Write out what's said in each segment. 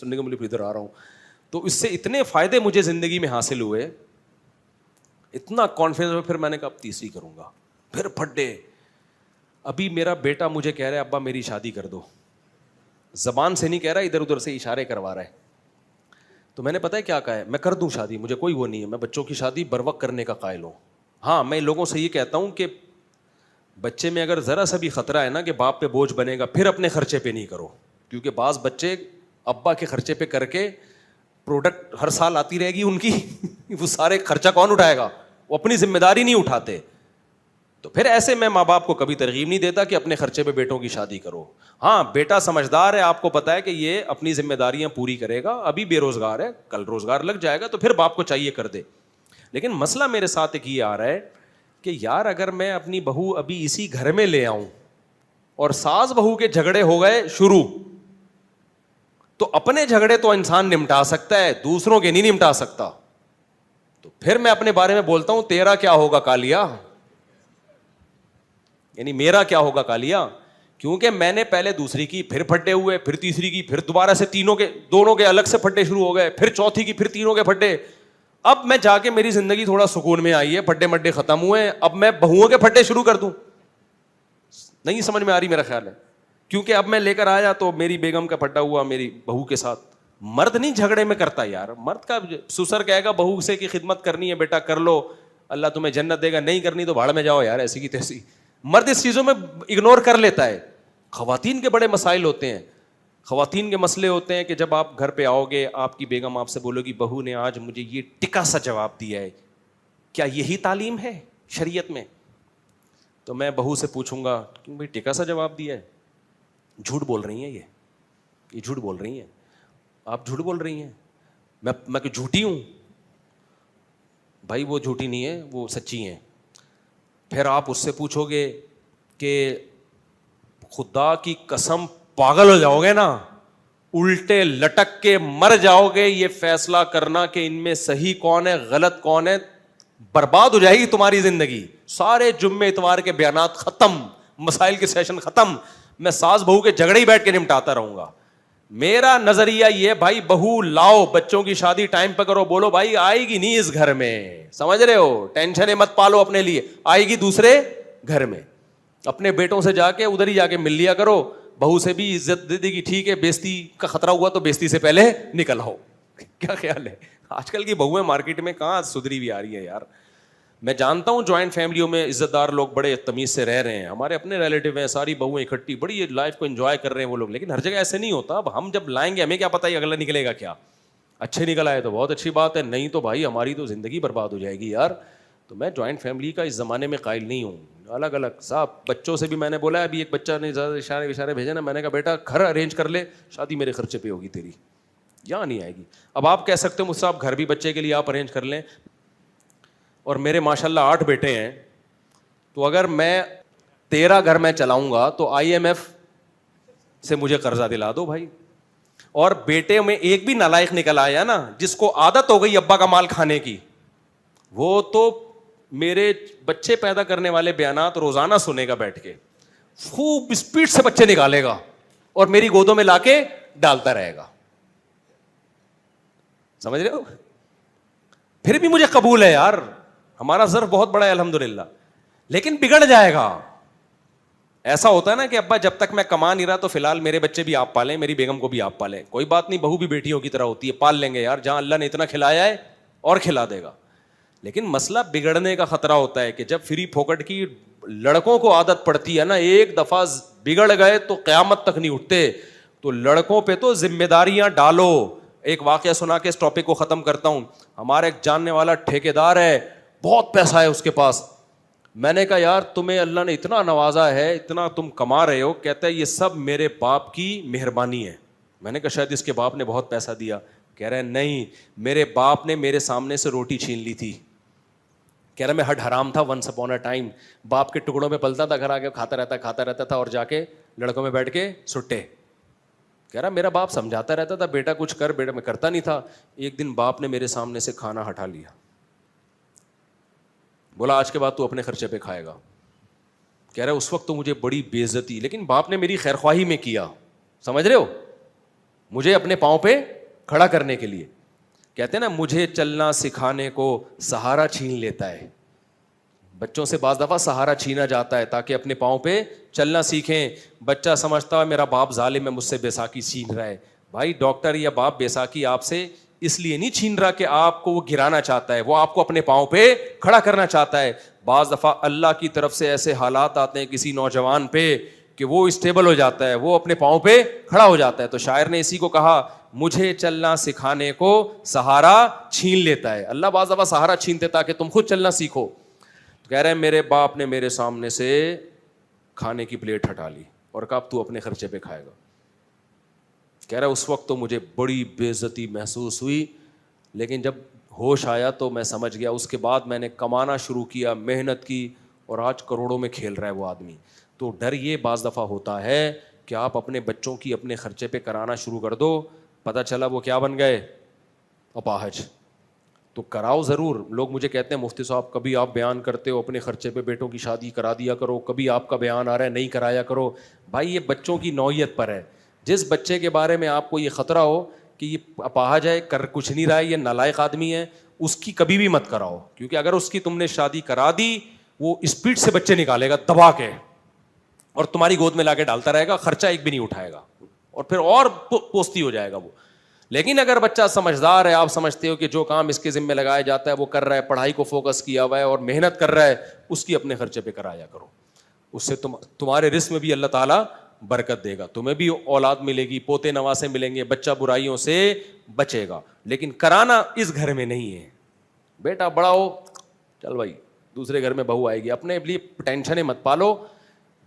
سننے کو ملی پھر ادھر آ رہا ہوں. تو اس سے اتنے فائدے مجھے زندگی میں حاصل ہوئے, اتنا کانفیڈنس میں. پھر میں نے کہا اب تیسری کروں گا, پھر پھڈے. ابھی میرا بیٹا مجھے کہہ رہا ہے ابا میری شادی کر دو, زبان سے نہیں کہہ رہا, ادھر ادھر سے اشارے کروا رہا ہے. تو میں نے پتہ ہے کیا کہا ہے, میں کر دوں شادی, مجھے کوئی وہ نہیں ہے, میں بچوں کی شادی بر وقت کرنے کا قائل ہوں. ہاں میں لوگوں سے یہ کہتا ہوں کہ بچے میں اگر ذرا سا بھی خطرہ ہے نا کہ باپ پہ بوجھ بنے گا, پھر اپنے خرچے پہ نہیں کرو, کیونکہ بعض بچے ابا کے خرچے پہ کر کے پروڈکٹ ہر سال آتی رہے گی ان کی, وہ سارے خرچہ کون اٹھائے گا, وہ اپنی ذمہ داری نہیں اٹھاتے. تو پھر ایسے میں ماں باپ کو کبھی ترغیب نہیں دیتا کہ اپنے خرچے پہ بیٹوں کی شادی کرو. ہاں بیٹا سمجھدار ہے, آپ کو پتا ہے کہ یہ اپنی ذمہ داریاں پوری کرے گا, ابھی بے روزگار ہے, کل روزگار لگ جائے گا, تو پھر باپ کو چاہیے کر دے. لیکن مسئلہ میرے ساتھ ایک یہ آ رہا ہے کہ یار اگر میں اپنی بہو ابھی اسی گھر میں لے آؤں اور ساس بہو کے جھگڑے ہو گئے شروع, تو اپنے جھگڑے تو انسان نمٹا سکتا ہے, دوسروں کے نہیں نمٹا سکتا. تو پھر میں اپنے بارے میں بولتا ہوں تیرا کیا ہوگا کالیا, یعنی میرا کیا ہوگا کالیا, کیونکہ میں نے پہلے دوسری کی, پھر پھڈے ہوئے, پھر تیسری کی, پھر دوبارہ سے دونوں کے الگ سے پھڈے شروع ہو گئے, پھر چوتھی کی, پھر تینوں کے پھڈے. اب میں جا کے میری زندگی تھوڑا سکون میں آئی ہے, پھڈے مڈے ختم ہوئے, اب میں بہوؤں کے پھڈے شروع کر دوں, نہیں سمجھ میں آ رہی میرا خیال ہے. کیونکہ اب میں لے کر آیا تو میری بیگم کا پھڈا ہوا میری بہو کے ساتھ. مرد نہیں جھگڑے میں کرتا یار, مرد کا سسر کہے گا بہو سے کی خدمت کرنی ہے بیٹا کر لو, اللہ تمہیں جنت دے گا, نہیں کرنی تو بھاڑ میں جاؤ یار, ایسی کی تیسی. مرد اس چیزوں میں اگنور کر لیتا ہے. خواتین کے بڑے مسائل ہوتے ہیں, خواتین کے مسئلے ہوتے ہیں کہ جب آپ گھر پہ آؤ گے, آپ کی بیگم آپ سے بولو گی بہو نے آج مجھے یہ ٹکا سا جواب دیا ہے, کیا یہی تعلیم ہے شریعت میں؟ تو میں بہو سے پوچھوں گا کہ بھائی ٹکا سا جواب دیا ہے, جھوٹ بول رہی ہیں یہ جھوٹ بول رہی ہیں, آپ جھوٹ بول رہی ہیں, میں کہ جھوٹی ہوں؟ بھائی وہ جھوٹی نہیں ہے, وہ سچی ہیں. پھر آپ اس سے پوچھو گے کہ خدا کی قسم پاگل ہو جاؤ گے نا, الٹے لٹک کے مر جاؤ گے یہ فیصلہ کرنا کہ ان میں صحیح کون ہے غلط کون ہے, برباد ہو جائے گی تمہاری زندگی. سارے جمعے اتوار کے بیانات ختم, مسائل کے سیشن ختم, میں ساس بہو کے جھگڑے ہی بیٹھ کے نمٹاتا رہوں گا. میرا نظریہ یہ بھائی بہو لاؤ, بچوں کی شادی ٹائم پہ کرو, بولو بھائی آئے گی نہیں اس گھر میں, سمجھ رہے ہو, ٹینشن مت پالو اپنے لیے, آئے گی دوسرے گھر میں. اپنے بیٹوں سے جا کے ادھر ہی جا کے مل لیا کرو, بہو سے بھی عزت دے دے گی, ٹھیک ہے بیزتی کا خطرہ ہوا تو بیزتی سے پہلے نکل آؤ. کیا خیال ہے؟ آج کل کی بہویں مارکیٹ میں کہاں سدھری بھی آ رہی ہیں یار. میں جانتا ہوں جوائنٹ فیملیوں میں عزت دار لوگ بڑے تمیز سے رہ رہے ہیں, ہمارے اپنے ریلیٹیو ہیں, ساری بہویں اکٹھی بڑی لائف کو انجوائے کر رہے ہیں وہ لوگ, لیکن ہر جگہ ایسے نہیں ہوتا. اب ہم جب لائیں گے ہمیں کیا پتہ ہے اگلا نکلے گا کیا, اچھے نکل آئے تو بہت اچھی بات ہے, نہیں تو بھائی ہماری تو زندگی برباد ہو جائے گی یار. تو میں جوائنٹ فیملی کا اس زمانے میں قائل نہیں ہوں. الگ الگ صاحب, بچوں سے بھی میں نے بولا, ابھی ایک بچہ نے زیادہ اشارے بھیجے نا, میں نے کہا بیٹا گھر ارینج کر لے, شادی میرے خرچے پہ ہوگی تیری, یہاں نہیں آئے گی. اب آپ کہہ سکتے ہو مجھ سے آپ گھر بھی بچے کے لیے آپ ارینج کر لیں, اور میرے ماشاء اللہ 8 بیٹے ہیں, تو اگر میں 13 گھر میں چلاؤں گا تو IMF سے مجھے قرضہ دلا دو بھائی. اور بیٹے میں ایک بھی نالائق نکل آیا نا جس کو عادت ہو گئی ابا کا مال کھانے کی, وہ تو میرے بچے پیدا کرنے والے بیانات روزانہ سنے گا بیٹھ کے, خوب اسپیڈ سے بچے نکالے گا اور میری گودوں میں لا کے ڈالتا رہے گا. سمجھ رہے ہو؟ پھر بھی مجھے قبول ہے یار, ہمارا ظرف بہت بڑا ہے الحمدللہ, لیکن بگڑ جائے گا. ایسا ہوتا ہے نا کہ ابا جب تک میں کما نہیں رہا تو فی الحال میرے بچے بھی آپ پالیں, میری بیگم کو بھی آپ پالیں, کوئی بات نہیں, بہو بھی بیٹیوں کی طرح ہوتی ہے, پال لیں گے یار, جہاں اللہ نے اتنا کھلایا ہے اور کھلا دے گا. لیکن مسئلہ بگڑنے کا خطرہ ہوتا ہے کہ جب فری پھوکٹ کی لڑکوں کو عادت پڑتی ہے نا, ایک دفعہ بگڑ گئے تو قیامت تک نہیں اٹھتے. تو لڑکوں پہ تو ذمہ داریاں ڈالو. ایک واقعہ سنا کے اس ٹاپک کو ختم کرتا ہوں. ہمارا ایک جاننے والا ٹھیکیدار ہے, بہت پیسہ ہے اس کے پاس. میں نے کہا یار تمہیں اللہ نے اتنا نوازا ہے, اتنا تم کما رہے ہو. کہتا ہے یہ سب میرے باپ کی مہربانی ہے. میں نے کہا شاید اس کے باپ نے بہت پیسہ دیا. کہہ رہے نہیں, میرے باپ نے میرے سامنے سے روٹی چھین لی تھی. کہہ رہا میں ہڈ حرام تھا ونس اپون اے ٹائم, باپ کے ٹکڑوں میں پلتا تھا, گھر آ کے کھاتا رہتا تھا, اور جا کے لڑکوں میں بیٹھ کے سٹے. کہہ رہا میرا باپ سمجھاتا رہتا تھا بیٹا کچھ کر, بیٹا میں کرتا نہیں تھا. ایک دن باپ نے میرے سامنے سے کھانا ہٹا لیا, بولا آج کے بعد تو اپنے خرچے پہ کھائے گا. کہہ رہا اس وقت تو مجھے بڑی بے عزتی, لیکن باپ نے میری خیر خواہی میں کیا. سمجھ رہے ہو؟ مجھے اپنے پاؤں پہ کھڑا کرنے کے لیے. کہتے ہیں نا مجھے چلنا سکھانے کو سہارا چھین لیتا ہے. بچوں سے بعض دفعہ سہارا چھینا جاتا ہے تاکہ اپنے پاؤں پہ چلنا سیکھیں. بچہ سمجھتا ہے میرا باپ ظالم ہے, مجھ سے بیساکھی چھین رہا ہے. بھائی ڈاکٹر یا باپ بیساکھی آپ سے اس لیے نہیں چھین رہا کہ آپ کو وہ گرانا چاہتا ہے, وہ آپ کو اپنے پاؤں پہ کھڑا کرنا چاہتا ہے. بعض دفعہ اللہ کی طرف سے ایسے حالات آتے ہیں کسی نوجوان پہ کہ وہ اسٹیبل ہو جاتا ہے, وہ اپنے پاؤں پہ کھڑا ہو جاتا ہے. تو شاعر نے اسی کو کہا مجھے چلنا سکھانے کو سہارا چھین لیتا ہے. اللہ بعض دفعہ سہارا چھینتے تاکہ تم خود چلنا سیکھو. تو کہہ رہے ہیں میرے باپ نے میرے سامنے سے کھانے کی پلیٹ ہٹا لی اور کہا اب تو اپنے خرچے پہ کھائے گا. کہہ رہا ہے اس وقت تو مجھے بڑی بے عزتی محسوس ہوئی, لیکن جب ہوش آیا تو میں سمجھ گیا. اس کے بعد میں نے کمانا شروع کیا, محنت کی, اور آج کروڑوں میں کھیل رہا ہے وہ آدمی. تو ڈر یہ بعض دفعہ ہوتا ہے کہ آپ اپنے بچوں کی اپنے خرچے پہ کرانا شروع کر دو, پتہ چلا وہ کیا بن گئے, اپاہج. تو کراؤ ضرور. لوگ مجھے کہتے ہیں مفتی صاحب کبھی آپ بیان کرتے ہو اپنے خرچے پہ بیٹوں کی شادی کرا دیا کرو, کبھی آپ کا بیان آ رہا ہے نہیں کرایا کرو. بھائی یہ بچوں کی نوعیت پر ہے. جس بچے کے بارے میں آپ کو یہ خطرہ ہو کہ یہ اپاہج ہے, کر کچھ نہیں رہا ہے, یہ نالائق آدمی ہے, اس کی کبھی بھی مت کراؤ. کیونکہ اگر اس کی تم نے شادی کرا دی وہ اسپیڈ سے بچے نکالے گا دبا کے, اور تمہاری گود میں لا کے ڈالتا رہے گا, خرچہ ایک بھی نہیں اٹھائے گا, اور پھر اور پوستی ہو جائے گا وہ. لیکن اگر بچہ سمجھدار ہے, آپ سمجھتے ہو کہ جو کام اس کے ذمہ لگایا جاتا ہے وہ کر رہا ہے, پڑھائی کو فوکس کیا ہوا ہے اور محنت کر رہا ہے, اس کی اپنے خرچے پہ کرایا کرو. اس سے تمہارے رزق میں بھی اللہ تعالیٰ برکت دے گا, تمہیں بھی اولاد ملے گی, پوتے نواسے ملیں گے, بچہ برائیوں سے بچے گا. لیکن کرانا اس گھر میں نہیں ہے. بیٹا بڑا ہو, چل بھائی دوسرے گھر میں بہو آئے گی, اپنے لیے ٹینشنیں مت پالو.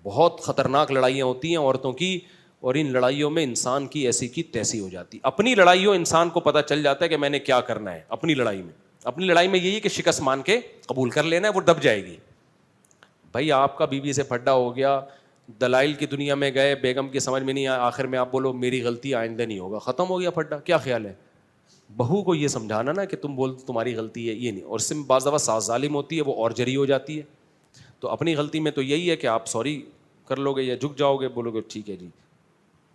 بہت خطرناک لڑائیاں ہوتی ہیں عورتوں کی, اور ان لڑائیوں میں انسان کی ایسی کی تیسی ہو جاتی. اپنی لڑائیوں انسان کو پتہ چل جاتا ہے کہ میں نے کیا کرنا ہے اپنی لڑائی میں. اپنی لڑائی میں یہی ہے کہ شکست مان کے قبول کر لینا ہے, وہ دب جائے گی. بھائی آپ کا بیوی سے پھڈا ہو گیا, دلائل کی دنیا میں گئے, بیگم کی سمجھ میں نہیں آیا, آخر میں آپ بولو میری غلطی آئندہ نہیں ہوگا, ختم ہو گیا پھڈا. کیا خیال ہے؟ بہو کو یہ سمجھانا نا کہ تم بول تمہاری غلطی ہے, یہ نہیں. اور اس سے بعض دفعہ ساس ظالم ہوتی ہے, وہ اور جری ہو جاتی ہے. تو اپنی غلطی میں تو یہی ہے کہ آپ سوری کر لو گے یا جھک جاؤ گے, بولو گے ٹھیک ہے جی,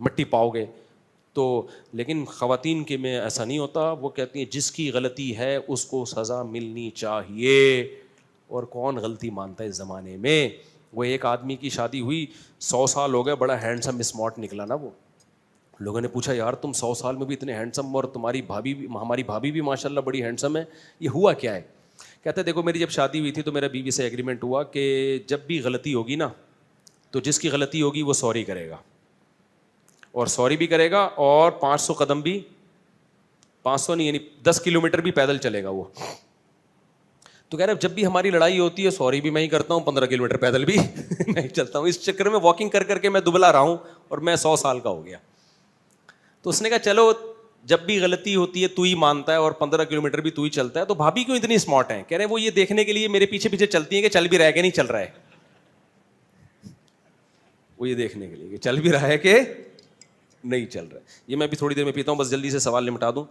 مٹی پاؤ گے. تو لیکن خواتین کے میں ایسا نہیں ہوتا. وہ کہتی ہیں جس کی غلطی ہے اس کو سزا ملنی چاہیے, اور کون غلطی مانتا ہے اس زمانے میں. وہ ایک آدمی کی شادی ہوئی, 100 سال ہو گئے, بڑا ہینڈسم اسمارٹ نکلا نا وہ. لوگوں نے پوچھا یار تم 100 سال میں بھی اتنے ہینڈسم, اور تمہاری بھابھی بھی, ہماری بھابھی بھی ماشاء اللہ بڑی ہینڈسم ہے, یہ ہوا کیا ہے؟ کہتے دیکھو میری جب شادی ہوئی تھی تو میرا بیوی سے ایگریمنٹ ہوا کہ جب بھی غلطی ہوگی نا تو جس کی غلطی ہوگی وہ سوری کرے گا, اور سوری بھی کرے گا, اور 500 قدم بھی, 500 نہیں یعنی 10 کلومیٹر بھی پیدل چلے گا وہ. تو کہہ رہے جب بھی ہماری لڑائی ہوتی ہے سوری بھی میں ہی کرتا ہوں, 15 کلومیٹر پیدل بھی میں ہی چلتا ہوں. اس چکر میں واکنگ کر کر کے میں دبلا رہا ہوں, اور میں 100 سال کا ہو گیا. تو اس نے کہا چلو جب بھی غلطی ہوتی ہے تو ہی مانتا ہے, اور 15 کلومیٹر بھی تو ہی چلتا ہے, تو بھابھی کیوں اتنی اسمارٹ ہیں؟ کہہ رہے ہیں وہ یہ دیکھنے کے لیے میرے پیچھے پیچھے چلتی ہیں کہ چل بھی رہا ہے کہ نہیں چل رہا ہے. وہ یہ دیکھنے کے لیے کہ چل بھی رہا ہے کہ نہیں چل رہا ہے. یہ میں بھی تھوڑی دیر میں پیتا ہوں, بس جلدی سے سوال نمٹا دوں.